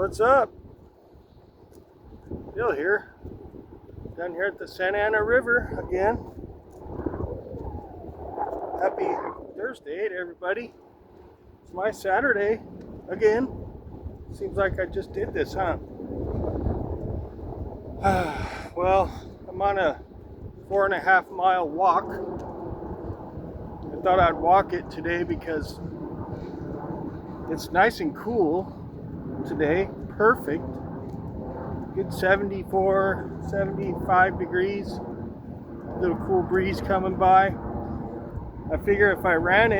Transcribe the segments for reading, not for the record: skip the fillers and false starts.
What's up? Bill here, down here at the Santa Ana River again. Happy Thursday to everybody. It's my Saturday again. Seems like I just did this, huh? Well, I'm on a 4.5 mile walk. I thought I'd walk it today because it's nice and cool today. Perfect. Good 74, 75 degrees. Little cool breeze coming by. I figure if I ran,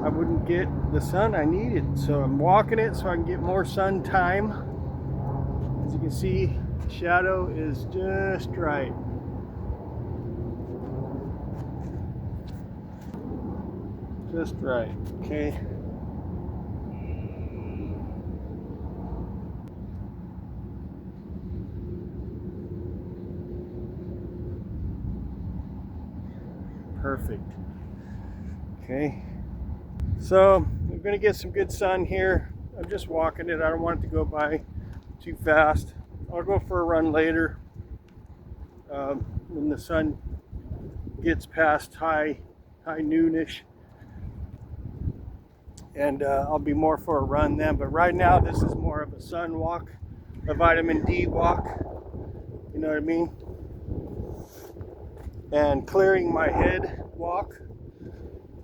I wouldn't get the sun I needed. So I'm walking it so I can get more sun time. As you can see, the shadow is just right. Just right, okay. Perfect. Okay. So I'm gonna get some good sun here. I'm just walking it. I don't want it to go by too fast. I'll go for a run later when the sun gets past high noonish, and I'll be more for a run then. But right now, this is more of a sun walk, a vitamin D walk. You know what I mean? And clearing my head walk.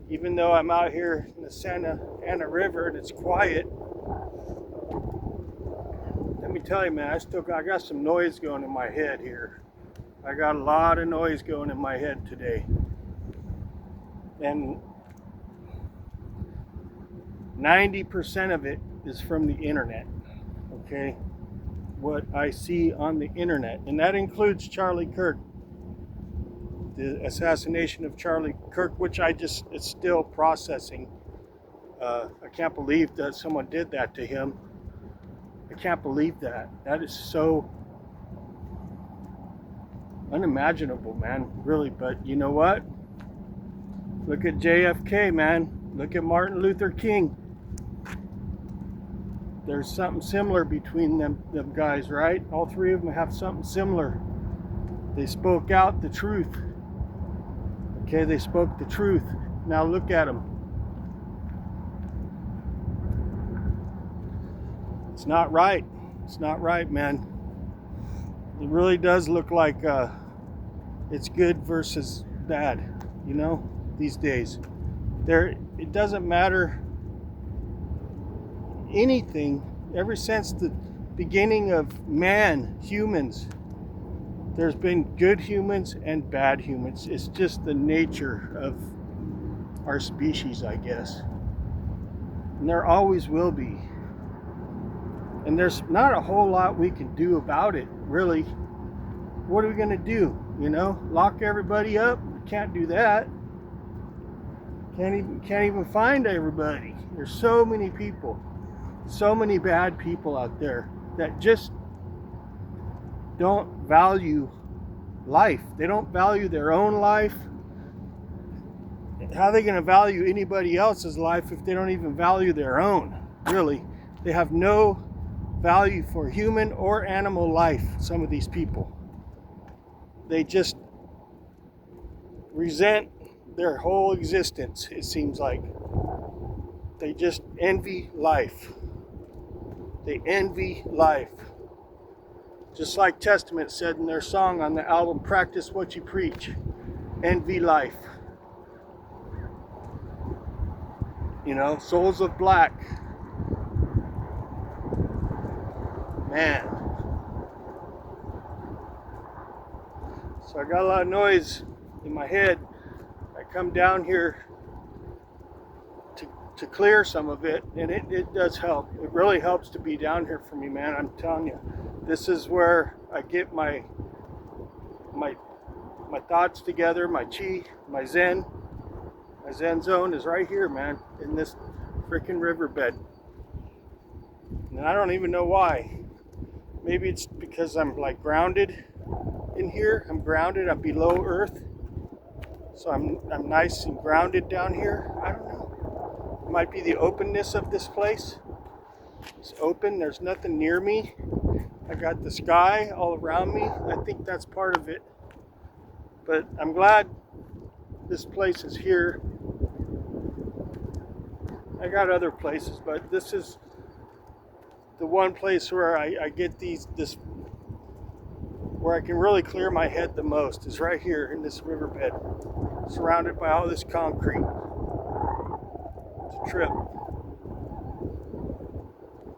Even though I'm out here in the Santa Ana River and it's quiet, let me tell you, man, I got some noise going in my head here. I got a lot of noise going in my head today. And 90% of it is from the internet, okay? What I see on the internet, and that includes Charlie Kirk. The assassination of Charlie Kirk, which it's still processing. I can't believe that someone did that to him. I can't believe that. That is so unimaginable, man, really. But you know what? Look at JFK, man. Look at Martin Luther King. There's something similar between them guys, right? All three of them have something similar. They spoke out the truth. Okay, they spoke the truth. Now look at them. It's not right. It's not right, man. It really does look like it's good versus bad, you know, these days. It doesn't matter anything. Ever since the beginning of man, humans, there's been good humans and bad humans. It's just the nature of our species, I guess. And there always will be. And there's not a whole lot we can do about it, really. What are we gonna do? You know, lock everybody up? Can't do that. Can't even find everybody. There's so many people, so many bad people out there that just don't value life. They don't value their own life. How are they going to value anybody else's life if they don't even value their own? Really, they have no value for human or animal life. Some of these people, they just resent their whole existence. It seems like they just envy life. They envy life. Just like Testament said in their song on the album, Practice What You Preach. Envy life. You know, Souls of Black. Man. So I got a lot of noise in my head. I come down here to clear some of it, and it does help. It really helps to be down here for me, man. I'm telling you. This is where I get my thoughts together, my chi, my zen. My zen zone is right here, man, in this freaking riverbed. And I don't even know why. Maybe it's because I'm like grounded in here. I'm grounded. I'm below earth. So I'm nice and grounded down here. I don't know. might be the openness of this place. It's open, there's nothing near me. I got the sky all around me. I think that's part of it. But I'm glad this place is here. I got other places, but this is the one place where I get where I can really clear my head the most is right here in this riverbed, surrounded by all this concrete. It's a trip.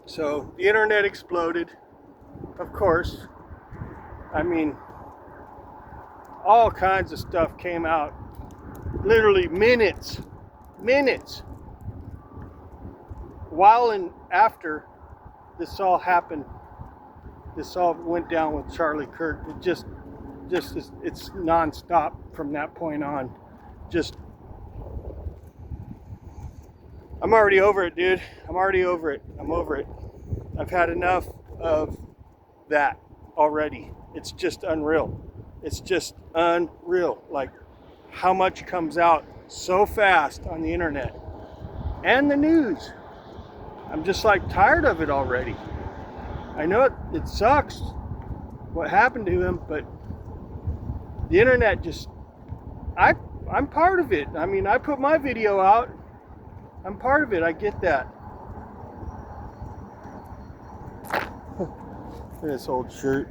So the internet exploded, of course. I mean, all kinds of stuff came out, literally minutes, while and after this all happened. This all went down with Charlie Kirk. It just it's non-stop from that point on. I'm already over it, dude. I'm already over it. I'm over it. I've had enough of that already. It's just unreal. It's just unreal. Like how much comes out so fast on the internet and the news. I'm just like tired of it already. I know it sucks what happened to him, but the internet just, I'm part of it. I mean, I put my video out. I'm part of it. I get that. Look at this old shirt.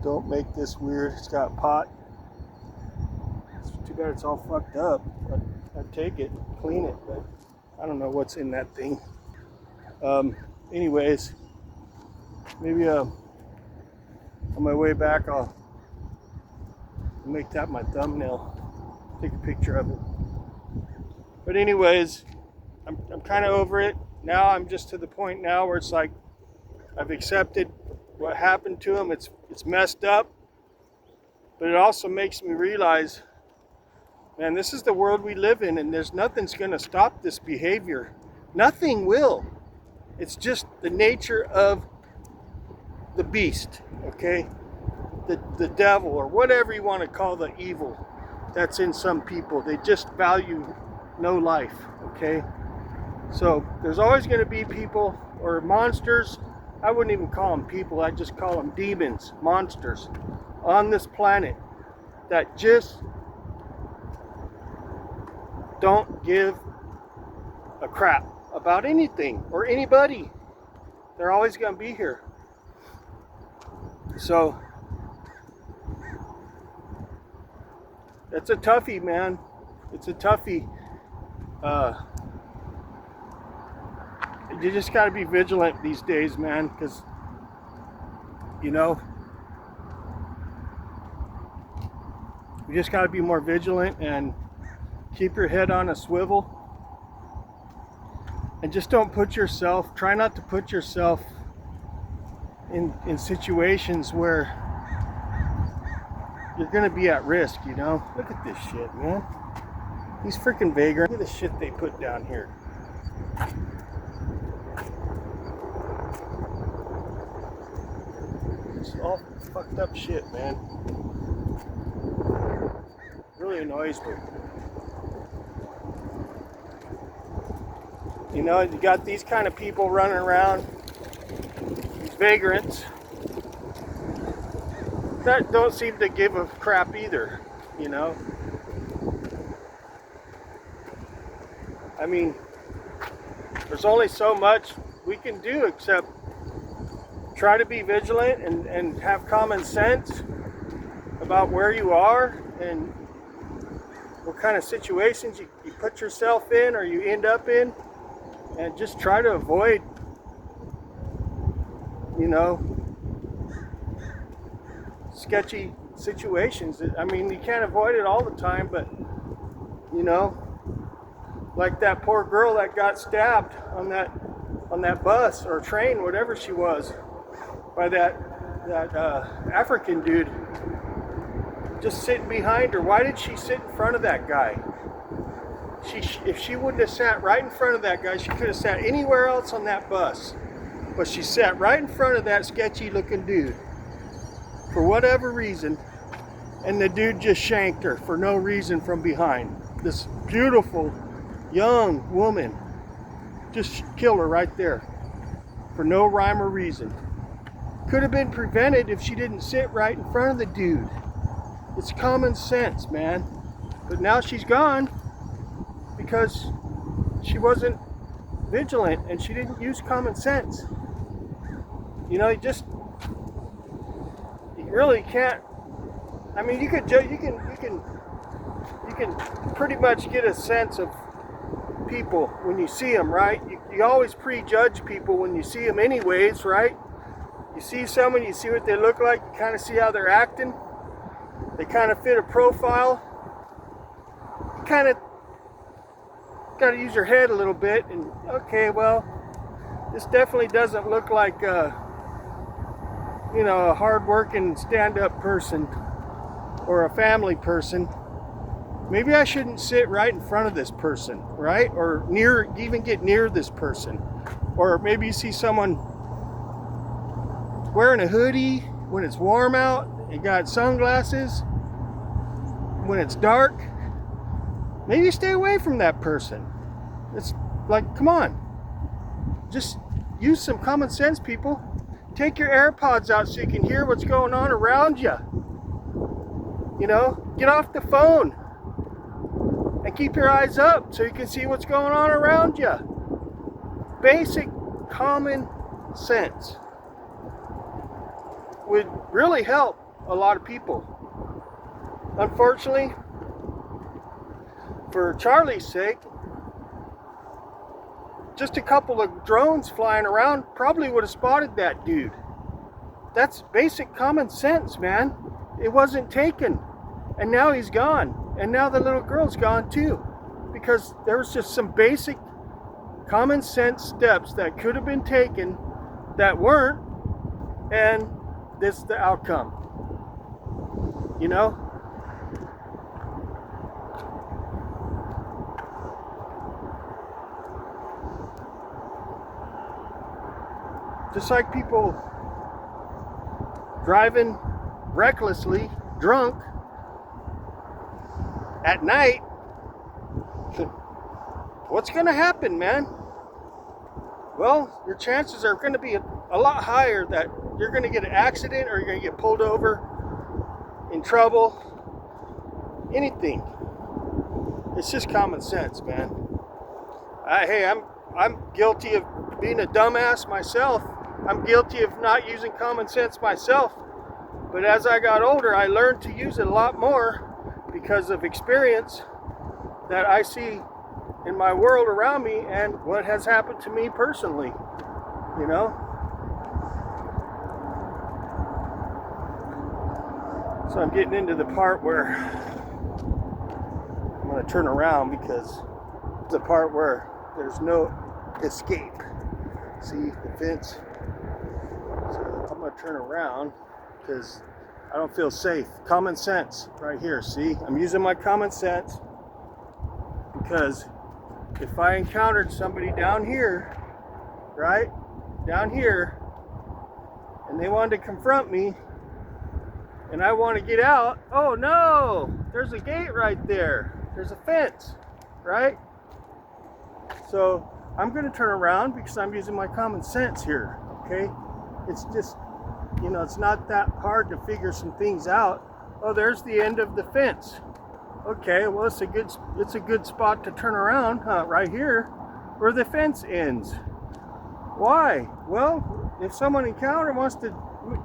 Don't make this weird. It's got pot. It's too bad it's all fucked up. But I'd take it, clean it, but I don't know what's in that thing. Anyways, maybe on my way back I'll make that my thumbnail. Take a picture of it. But anyways, I'm kind of over it. Now I'm just to the point now where it's like I've accepted what happened to him. It's messed up, but it also makes me realize, man, this is the world we live in, and there's nothing's going to stop this behavior. Nothing will. It's just the nature of the beast, okay? The devil, or whatever you want to call the evil that's in some people. They just value no life, okay? So there's always going to be people or monsters. I wouldn't even call them people. I just call them demons, monsters on this planet that just don't give a crap about anything or anybody. They're always going to be here. So it's a toughie, man. It's a toughie. You just got to be vigilant these days, man, because you just got to be more vigilant and keep your head on a swivel. And just don't try not to put yourself in situations where you're going to be at risk, Look at this shit, man. These freaking vagrants. Look at the shit they put down here. It's all fucked up shit, man. Really annoys me. You got these kind of people running around, these vagrants, that don't seem to give a crap either, I mean, there's only so much we can do except try to be vigilant and have common sense about where you are and what kind of situations you put yourself in or you end up in. And just try to avoid, sketchy situations. I mean, you can't avoid it all the time, but, like that poor girl that got stabbed on that bus or train, whatever she was, by that African dude just sitting behind her. Why did she sit in front of that guy? If she wouldn't have sat right in front of that guy, she could have sat anywhere else on that bus. But she sat right in front of that sketchy looking dude for whatever reason, and the dude just shanked her for no reason from behind. this beautiful young woman. Just kill her right there for no rhyme or reason. Could have been prevented if she didn't sit right in front of the dude. It's common sense, man. But now she's gone because she wasn't vigilant and she didn't use common sense. You know, you really can't. I mean, you can pretty much get a sense of people when you see them, right? You always prejudge people when you see them anyways, right? You see someone, you see what they look like, you kind of see how they're acting. They kind of fit a profile. You kind of got to use your head a little bit and, okay, well, this definitely doesn't look like a hard-working stand-up person or a family person. Maybe I shouldn't sit right in front of this person, right? Or even get near this person. Or maybe you see someone wearing a hoodie when it's warm out and got sunglasses when it's dark. Maybe stay away from that person. It's like, come on. Just use some common sense, people. Take your AirPods out so you can hear what's going on around you. You know, get off the phone and keep your eyes up so you can see what's going on around you. Basic common sense would really help a lot of people. Unfortunately, for Charlie's sake, just a couple of drones flying around probably would have spotted that dude. That's basic common sense, man. It wasn't taken. And now he's gone. And now the little girl's gone too. Because there was just some basic common sense steps that could have been taken that weren't. And this is the outcome. You know? Just like people driving recklessly, drunk, at night, what's going to happen, man? Well, your chances are going to be a lot higher that you're going to get an accident or you're going to get pulled over, in trouble, anything. It's just common sense, man. Hey, I'm guilty of being a dumbass myself. I'm guilty of not using common sense myself. But as I got older, I learned to use it a lot more because of experience that I see in my world around me and what has happened to me personally, you know? So I'm getting into the part where I'm going to turn around because it's the part where there's no escape. See the fence? So I'm going to turn around because I don't feel safe. Common sense right here, see? I'm using my common sense because if I encountered somebody down here, right? Down here, and they wanted to confront me, and I want to get out, oh no! There's a gate right there. There's a fence, right? So I'm going to turn around because I'm using my common sense here, okay? It's just, you know, it's not that hard to figure some things out. Oh, there's the end of the fence. Okay, well, it's a good spot to turn around, huh? Right here, where the fence ends. Why? Well, if someone encounter wants to,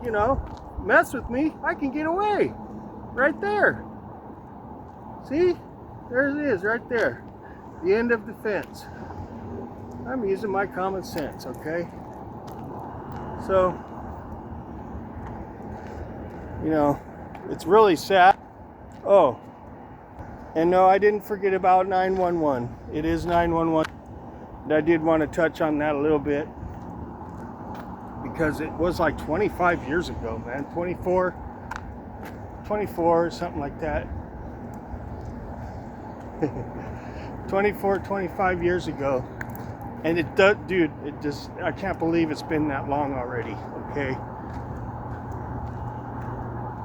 you know, mess with me, I can get away. Right there. See? There it is, right there. The end of the fence. I'm using my common sense, okay? So, you know, it's really sad. Oh, and no, I didn't forget about 911. It is 911. And I did want to touch on that a little bit because it was like 25 years ago, man. 24, something like that. 25 years ago. And it does, dude, it just, I can't believe it's been that long already, okay?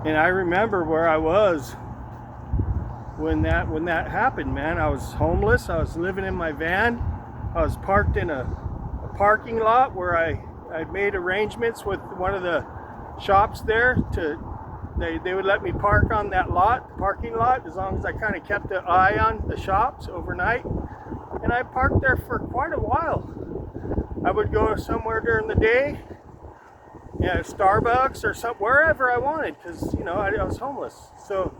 And I remember where I was when that happened, man. I was homeless. I was living in my van. I was parked in a parking lot where I'd made arrangements with one of the shops there they would let me park on that parking lot, as long as I kind of kept an eye on the shops overnight. And I parked there for quite a while. I would go somewhere during the day, Starbucks or wherever I wanted, because I was homeless. So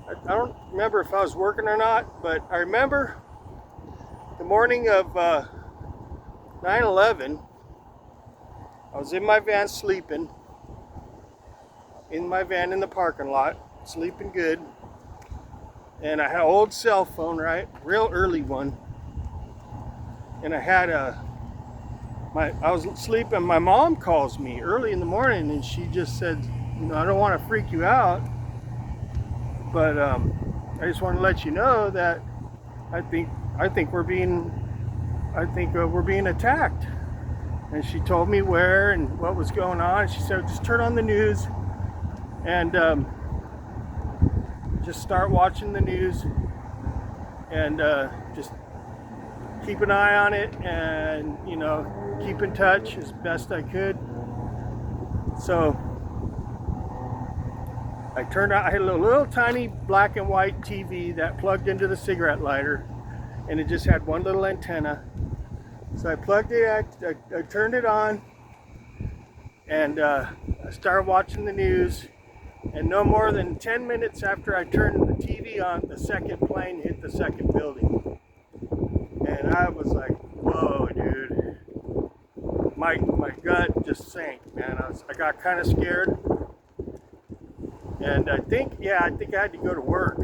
I don't remember if I was working or not, but I remember the morning of 9/11. I was in my van sleeping, in the parking lot, sleeping good. And I had an old cell phone, right? Real early one. And I had I was sleeping. My mom calls me early in the morning, and she just said, I don't want to freak you out, but I just want to let you know that I think we're being attacked. And she told me where and what was going on. And she said, just turn on the news and just start watching the news, and just keep an eye on it, and keep in touch as best I could. So I had a little tiny black and white TV that plugged into the cigarette lighter, and it just had one little antenna. So I plugged it, I turned it on, and I started watching the news. And no more than 10 minutes after I turned the TV on, the second plane hit the second building. And I was like, whoa, dude. My gut just sank, man. I got kind of scared. And I think I had to go to work.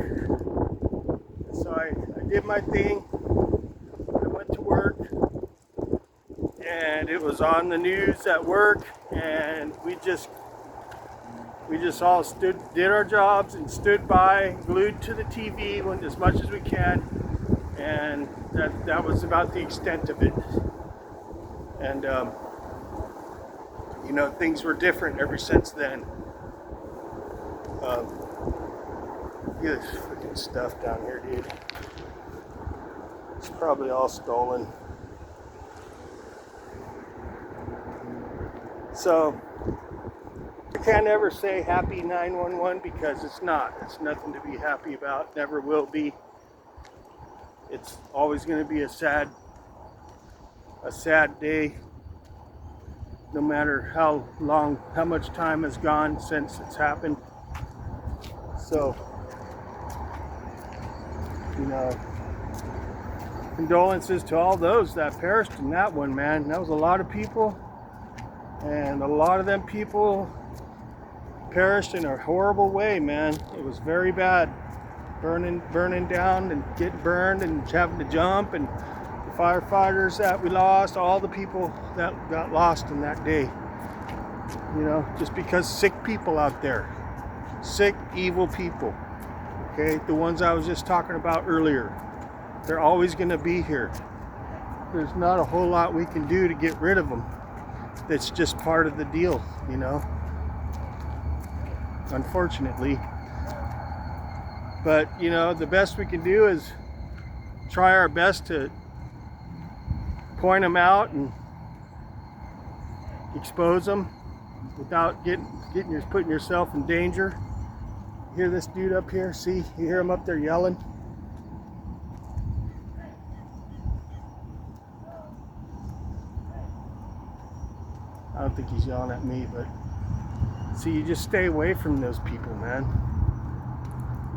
So I did my thing. I went to work. And it was on the news at work. And we just all did our jobs and stood by, glued to the TV as much as we can, and that was about the extent of it. And things were different ever since then. Look at this freaking stuff down here, dude. It's probably all stolen. So I can't ever say happy 9/11 because it's not. It's nothing to be happy about. Never will be. It's always going to be a sad day, no matter how much time has gone since it's happened. So, condolences to all those that perished in that one, man. That was a lot of people, and a lot of them people perished in a horrible way, man. It was very bad. Burning down and getting burned and having to jump, and the firefighters that we lost, all the people that got lost in that day. Just because sick people out there. Sick, evil people. Okay? The ones I was just talking about earlier. They're always going to be here. There's not a whole lot we can do to get rid of them. That's just part of the deal, Unfortunately. But, the best we can do is try our best to point them out and expose them without putting yourself in danger. You hear this dude up here? See? You hear him up there yelling? I don't think he's yelling at me, but see, you just stay away from those people, man.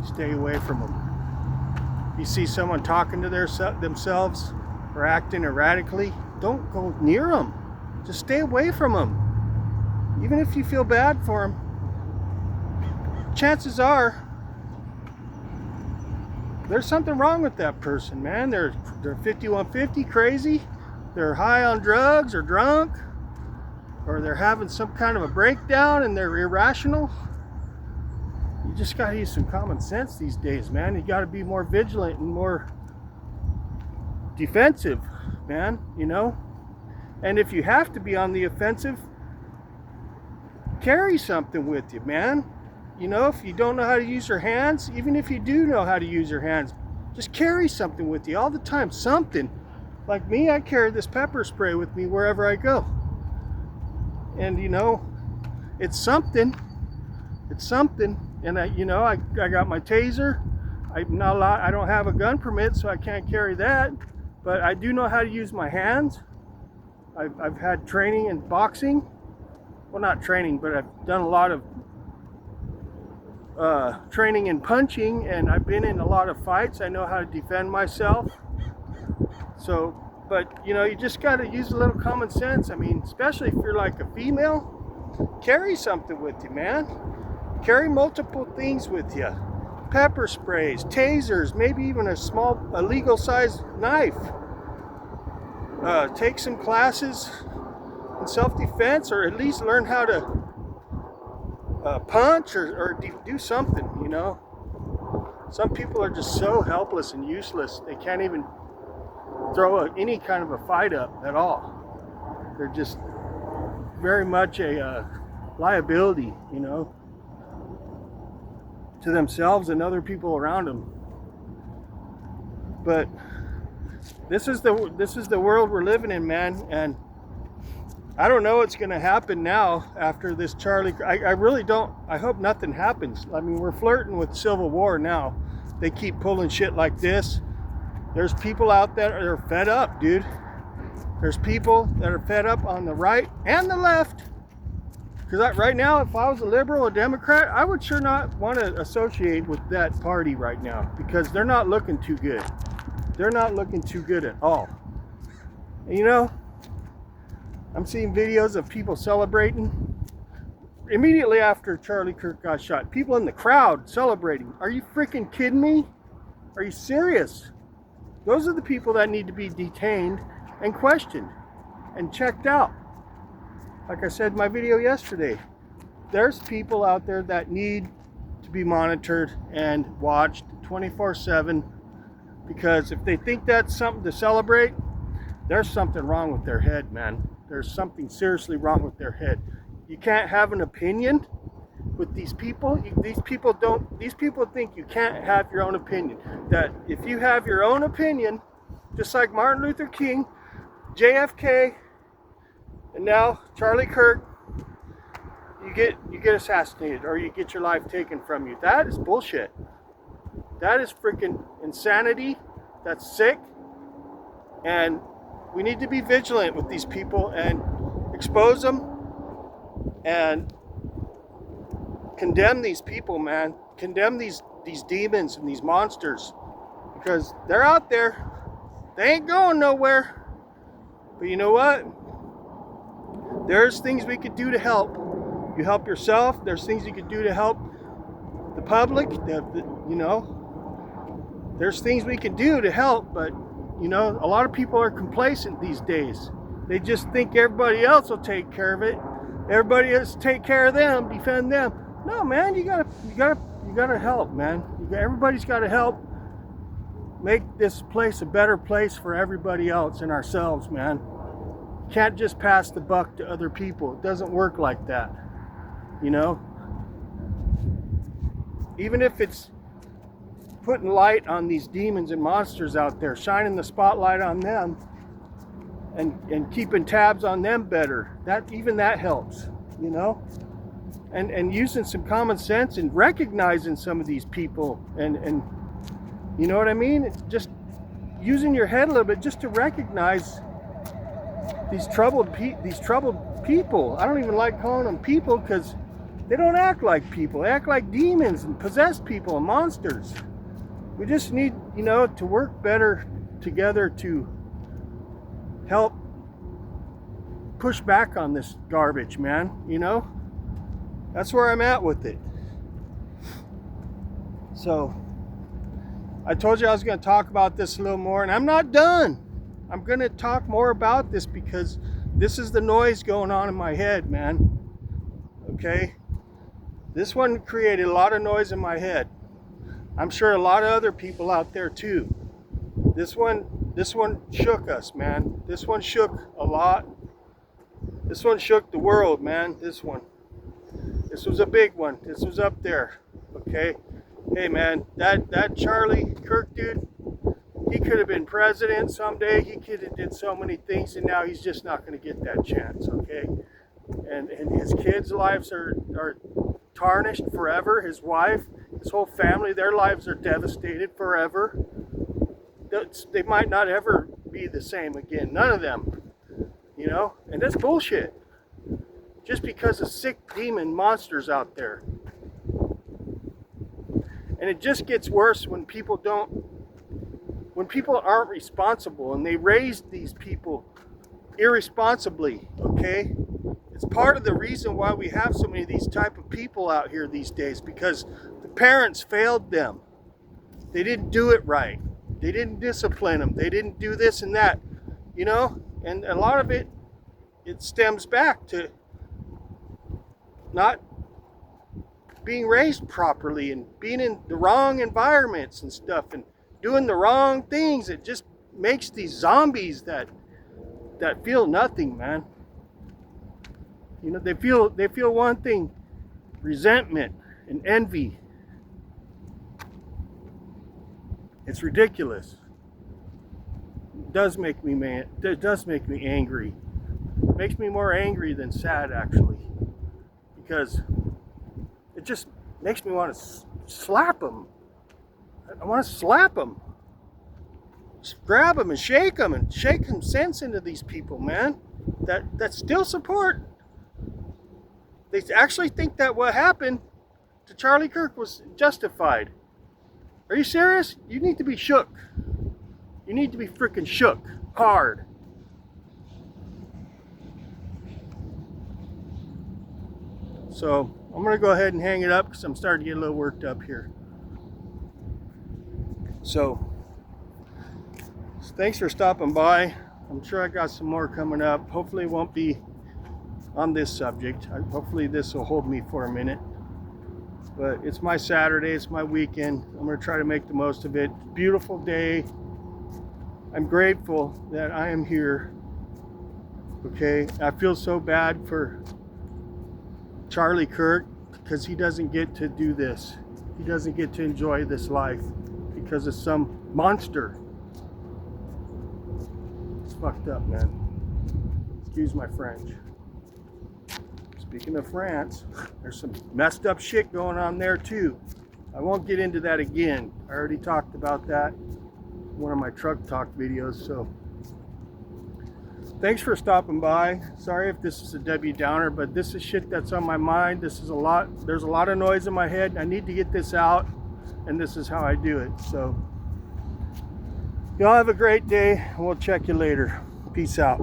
Stay away from them. You see someone talking to themselves or acting erratically, don't go near them. Just stay away from them. Even if you feel bad for them, chances are there's something wrong with that person, man. They're 5150 crazy, they're high on drugs or drunk, or they're having some kind of a breakdown and they're irrational. You just got to use some common sense these days, man. You got to be more vigilant and more defensive, man, And if you have to be on the offensive, carry something with you, man. you know, if you don't know how to use your hands, even if you do know how to use your hands, just carry something with you all the time, something. Like me, I carry this pepper spray with me wherever I go. And you know, it's something. It's something. And I got my taser. I'm not allowed, I don't have a gun permit, so I can't carry that. But I do know how to use my hands. I've had training in boxing. Well, not training, but I've done a lot of training in punching, and I've been in a lot of fights. I know how to defend myself. So, but you know, you just got to use a little common sense. I mean, especially if you're like a female, carry something with you, man. Carry multiple things with you. Pepper sprays, tasers, maybe even a legal sized knife. Take some classes in self-defense, or at least learn how to punch or do something, you know. Some people are just so helpless and useless, they can't even throw any kind of a fight up at all. They're just very much a liability, you know, to themselves and other people around them. But this is the world we're living in, man. And I don't know what's going to happen now after this Charlie. I really don't. I hope nothing happens. I mean, we're flirting with civil war now. They keep pulling shit like this. There's people out there that are fed up, dude. There's people that are fed up on the right and the left. Because right now, if I was a liberal or Democrat, I would sure not want to associate with that party right now, because they're not looking too good. They're not looking too good at all. And you know, I'm seeing videos of people celebrating immediately after Charlie Kirk got shot. People in the crowd celebrating. Are you freaking kidding me? Are you serious? Those are the people that need to be detained and questioned and checked out. Like I said in my video yesterday, there's people out there that need to be monitored and watched 24/7, because if they think that's something to celebrate, there's something wrong with their head, man. There's something seriously wrong with their head. You can't have an opinion with these people. These people think you can't have your own opinion. That if you have your own opinion, just like Martin Luther King, JFK, and now Charlie Kirk, you get assassinated, or you get your life taken from you. That is bullshit. That is freaking insanity. That's sick. And we need to be vigilant with these people and expose them and condemn these people, man. Condemn these demons and these monsters, because they're out there. They ain't going nowhere. But you know what? There's things we could do to help. You help yourself. There's things you could do to help the public. You know, there's things we can do to help, but you know, a lot of people are complacent these days. They just think everybody else will take care of it. Everybody else take care of them, defend them. No, man, you gotta help, man. Everybody's got to help make this place a better place for everybody else and ourselves, man. Can't just pass the buck to other people. It doesn't work like that, you know. Even if it's putting light on these demons and monsters out there, shining the spotlight on them, and keeping tabs on them better, that helps, you know. And using some common sense and recognizing some of these people, and you know what I mean. It's just using your head a little bit just to recognize these troubled people. I don't even like calling them people, because they don't act like people. They act like demons and possessed people and monsters. We just need, you know, to work better together to help push back on this garbage, man. You know, that's where I'm at with it. So I told you I was going to talk about this a little more, and I'm not done. I'm going to talk more about this, because this is the noise going on in my head, man. Okay? This one created a lot of noise in my head. I'm sure a lot of other people out there too. This one shook us, man. This one shook a lot. This one shook the world, man. This one This was a big one. This was up there. Okay. Hey man, that Charlie Kirk dude, he could have been president someday. He could have did so many things, and now he's just not going to get that chance. Okay. And his kids' lives are tarnished forever. His wife, his whole family, their lives are devastated forever. They might not ever be the same again. None of them. You know? And that's bullshit. Just because of sick demon monsters out there. And it just gets worse when people aren't responsible and they raise these people irresponsibly, okay? It's part of the reason why we have so many of these type of people out here these days, because the parents failed them. They didn't do it right. They didn't discipline them. They didn't do this and that, you know? And a lot of it stems back to not being raised properly and being in the wrong environments and stuff and doing the wrong things. It just makes these zombies that feel nothing, man. You know, they feel one thing, resentment and envy. It's ridiculous. It does make me mad. It does make me angry. It makes me more angry than sad, actually, because it just makes me want to slap them. I want to slap them. Just grab them and shake some sense into these people, man. That still support. They actually think that what happened to Charlie Kirk was justified. Are you serious? You need to be shook. You need to be freaking shook hard. So I'm going to go ahead and hang it up because I'm starting to get a little worked up here. So thanks for stopping by. I'm sure I got some more coming up. Hopefully it won't be on this subject. Hopefully this will hold me for a minute. But it's my Saturday, it's my weekend. I'm going to try to make the most of it. Beautiful day. I'm grateful that I am here. Okay, I feel so bad for Charlie Kirk because he doesn't get to do this. He doesn't get to enjoy this life because of some monster. It's fucked up, man. Excuse my French. Speaking of France, there's some messed up shit going on there too. I won't get into that again. I already talked about that in one of my truck talk videos. So thanks for stopping by. Sorry if this is a Debbie Downer, but this is shit that's on my mind. This is a lot. There's a lot of noise in my head. I need to get this out, and this is how I do it. So y'all have a great day, and we'll check you later. Peace out.